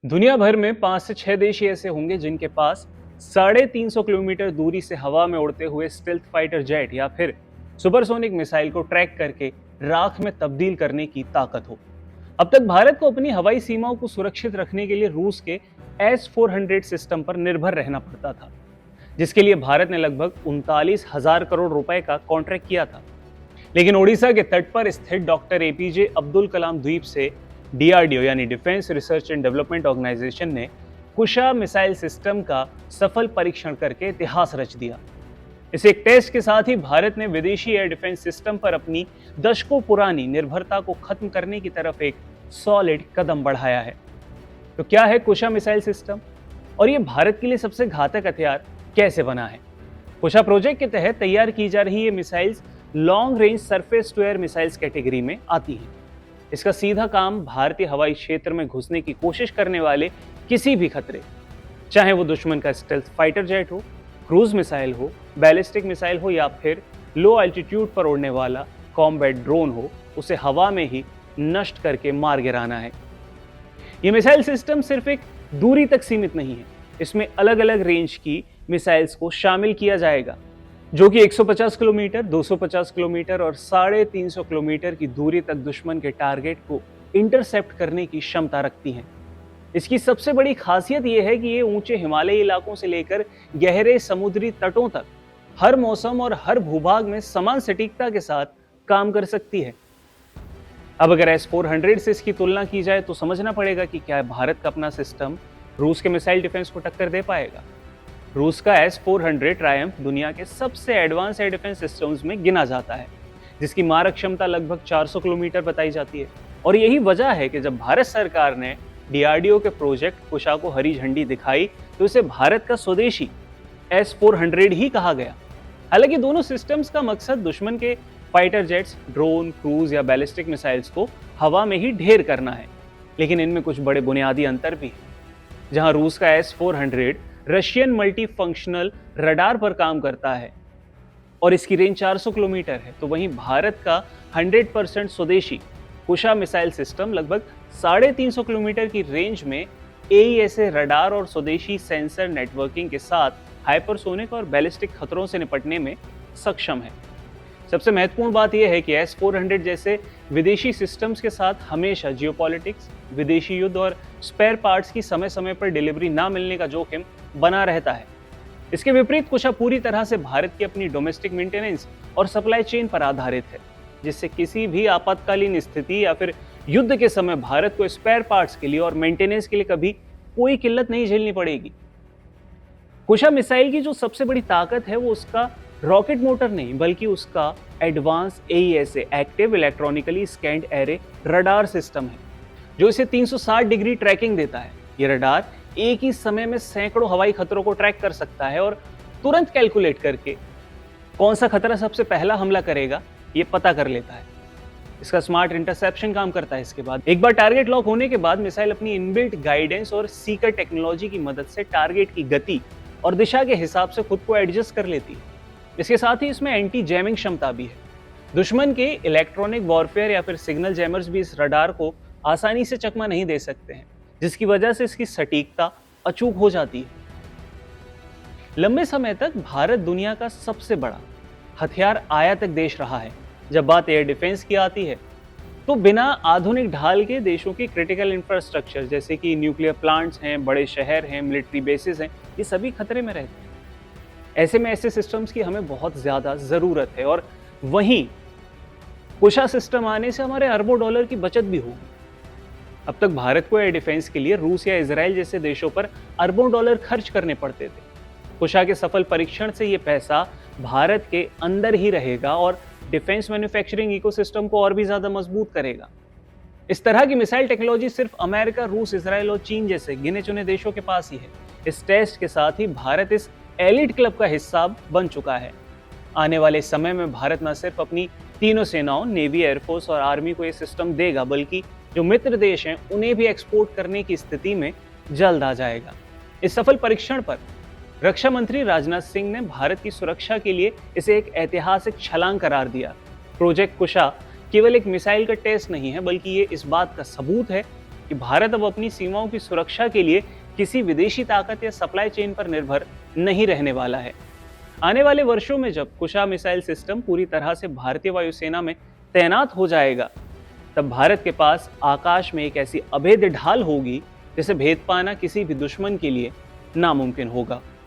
दुनिया भर में 5 से 6 देश ही ऐसे होंगे जिनके पास 350 किलोमीटर दूरी से हवा में उड़ते हुए स्टेल्थ फाइटर जेट या फिर सुपरसोनिक मिसाइल को ट्रैक करके राख में तब्दील करने की ताकत हो। अब तक भारत को अपनी हवाई सीमाओं को सुरक्षित रखने के लिए रूस के S-400 सिस्टम पर निर्भर रहना पड़ता था, जिसके लिए भारत ने लगभग 39,000 करोड़ रुपए का कॉन्ट्रैक्ट किया था। लेकिन ओडिशा के तट पर स्थित डॉक्टर एपीजे अब्दुल कलाम द्वीप से डीआरडीओ यानी defence research and development organisation ने कुशा मिसाइल सिस्टम का सफल परीक्षण करके इतिहास रच दिया। इस एक टेस्ट के साथ ही भारत ने विदेशी एयर डिफेंस सिस्टम पर अपनी दशकों पुरानी निर्भरता को खत्म करने की तरफ एक सॉलिड कदम बढ़ाया है। तो क्या है कुशा मिसाइल सिस्टम और ये भारत के लिए सबसे घातक हथियार कैसे बना है? कुशा प्रोजेक्ट के तहत तैयार की जा रही ये missiles long range surface to air missiles category में आती हैं। इसका सीधा काम भारतीय हवाई क्षेत्र में घुसने की कोशिश करने वाले किसी भी खतरे, चाहे वो दुश्मन का स्टेल्थ फाइटर जेट हो, क्रूज मिसाइल हो, बैलिस्टिक मिसाइल हो या फिर लो एल्टीट्यूड पर उड़ने वाला कॉम्बैट ड्रोन हो, उसे हवा में ही नष्ट करके मार गिराना है। ये मिसाइल सिस्टम सिर्फ एक दूरी तक सीमित नहीं है, इसमें अलग अलग रेंज की मिसाइल्स को शामिल किया जाएगा, जो कि 150 किलोमीटर, 250 किलोमीटर और 350 किलोमीटर की दूरी तक दुश्मन के टारगेट को इंटरसेप्ट करने की क्षमता रखती हैं। इसकी सबसे बड़ी खासियत यह है कि ये ऊंचे हिमालयी इलाकों से लेकर गहरे समुद्री तटों तक हर मौसम और हर भूभाग में समान सटीकता के साथ काम कर सकती है। अब अगर S-400 से इसकी तुलना की जाए तो समझना पड़ेगा कि क्या भारत का अपना सिस्टम रूस के मिसाइल डिफेंस को टक्कर दे पाएगा। रूस का S-400 ट्रायम्फ दुनिया के सबसे एडवांस एयर डिफेंस सिस्टम्स में गिना जाता है, जिसकी मारक क्षमता लगभग 400 किलोमीटर बताई जाती है। और यही वजह है कि जब भारत सरकार ने डीआरडीओ के प्रोजेक्ट कुशा को हरी झंडी दिखाई तो इसे भारत का स्वदेशी S-400 ही कहा गया। हालांकि दोनों सिस्टम्स का मकसद दुश्मन के फाइटर जेट्स, ड्रोन, क्रूज या बैलिस्टिक मिसाइल्स को हवा में ही ढेर करना है, लेकिन इनमें कुछ बड़े बुनियादी अंतर भी हैं। जहां रूस का S-400 Russian multi functional radar पर काम करता है और इसकी रेंज 400 किलोमीटर है, तो वहीं भारत का 100% स्वदेशी कुशा मिसाइल सिस्टम लगभग 350 किलोमीटर की रेंज में AESA रडार और स्वदेशी सेंसर नेटवर्किंग के साथ हाइपरसोनिक और बैलिस्टिक खतरों से निपटने में सक्षम है। सबसे महत्वपूर्ण बात यह है कि S-400 जैसे विदेशी सिस्टम्स के साथ हमेशा जियोपॉलिटिक्स, विदेशी युद्ध और स्पेयर पार्ट्स की समय समय पर डिलीवरी ना मिलने का जोखिम बना रहता है। इसके विपरीत कुशा पूरी तरह से भारत की अपनी डोमेस्टिक मेंटेनेंस और सप्लाई चेन पर आधारित है, जिससे किसी भी आपातकालीन स्थिति या फिर युद्ध के समय भारत को स्पेयर पार्ट्स के लिए और मेंटेनेंस के लिए कभी कोई किल्लत नहीं झेलनी पड़ेगी। कुशा मिसाइल की जो सबसे बड़ी ताकत है वो उसका रॉकेट मोटर नहीं, बल्कि उसका advance AESA active electronically scanned array radar system है, जो इसे 360 डिग्री ट्रैकिंग देता है। ये रडार एक ही समय में सैकड़ों हवाई खतरों को ट्रैक कर सकता है और तुरंत कैलकुलेट करके कौन सा खतरा सबसे पहला हमला करेगा ये पता कर लेता है। इसका स्मार्ट इंटरसेप्शन काम करता है। इसके बाद एक बार टारगेट लॉक होने के बाद मिसाइल अपनी इनबिल्ट गाइडेंस और सीकर टेक्नोलॉजी की मदद से टारगेट की गति और दिशा के हिसाब से खुद को एडजस्ट कर लेती है। इसके साथ ही इसमें एंटी जैमिंग क्षमता भी है। दुश्मन के इलेक्ट्रॉनिक वॉरफेयर या फिर सिग्नल जैमर्स भी इस रडार को आसानी से चकमा नहीं दे सकते हैं, जिसकी वजह से इसकी सटीकता अचूक हो जाती है। लंबे समय तक भारत दुनिया का सबसे बड़ा हथियार आयातक देश रहा है। जब बात एयर डिफेंस की आती है तो बिना आधुनिक ढाल के देशों की क्रिटिकल इंफ्रास्ट्रक्चर जैसे कि न्यूक्लियर प्लांट्स हैं, बड़े शहर हैं, मिलिट्री बेसिस हैं, ये सभी खतरे में रहते हैं। ऐसे में ऐसे सिस्टम्स की हमें बहुत ज्यादा जरूरत है और वहीं कुशा सिस्टम आने से हमारे अरबों डॉलर की बचत भी होगी। अब तक भारत को एयर डिफेंस के लिए रूस या इजराइल जैसे देशों पर अरबों डॉलर खर्च करने पड़ते थे। कुशा के सफल परीक्षण से ये पैसा भारत के अंदर ही रहेगा और डिफेंस मैन्युफैक्चरिंग इकोसिस्टम को और भी ज्यादा मजबूत करेगा। इस तरह की मिसाइल टेक्नोलॉजी सिर्फ अमेरिका, रूस, इजराइल और चीन जैसे गिने चुने देशों के पास ही है। इस टेस्ट के साथ ही भारत इस एलिट क्लब का हिस्सा बन चुका है। आने वाले समय में भारत न सिर्फ अपनी तीनों सेनाओं, नेवी, एयरफोर्स और आर्मी को ये सिस्टम देगा, बल्कि जो मित्र देश हैं उन्हें भी एक्सपोर्ट करने की स्थिति में जल्द आ जाएगा। इस सफल परीक्षण पर रक्षा मंत्री राजनाथ सिंह ने भारत की सुरक्षा के लिए इसे एक ऐतिहासिक छलांग करार दिया। प्रोजेक्ट कुशा केवल एक मिसाइल का टेस्ट नहीं है, बल्कि ये इस बात का सबूत है कि भारत अब अपनी सीमाओं की सुरक्षा के लिए किसी विदेशी ताकत या सप्लाई चेन पर निर्भर नहीं रहने वाला है। आने वाले वर्षों में जब कुशा मिसाइल सिस्टम पूरी तरह से भारतीय वायुसेना में तैनात हो जाएगा, तब भारत के पास आकाश में एक ऐसी अभेद्य ढाल होगी जिसे भेद पाना किसी भी दुश्मन के लिए नामुमकिन होगा।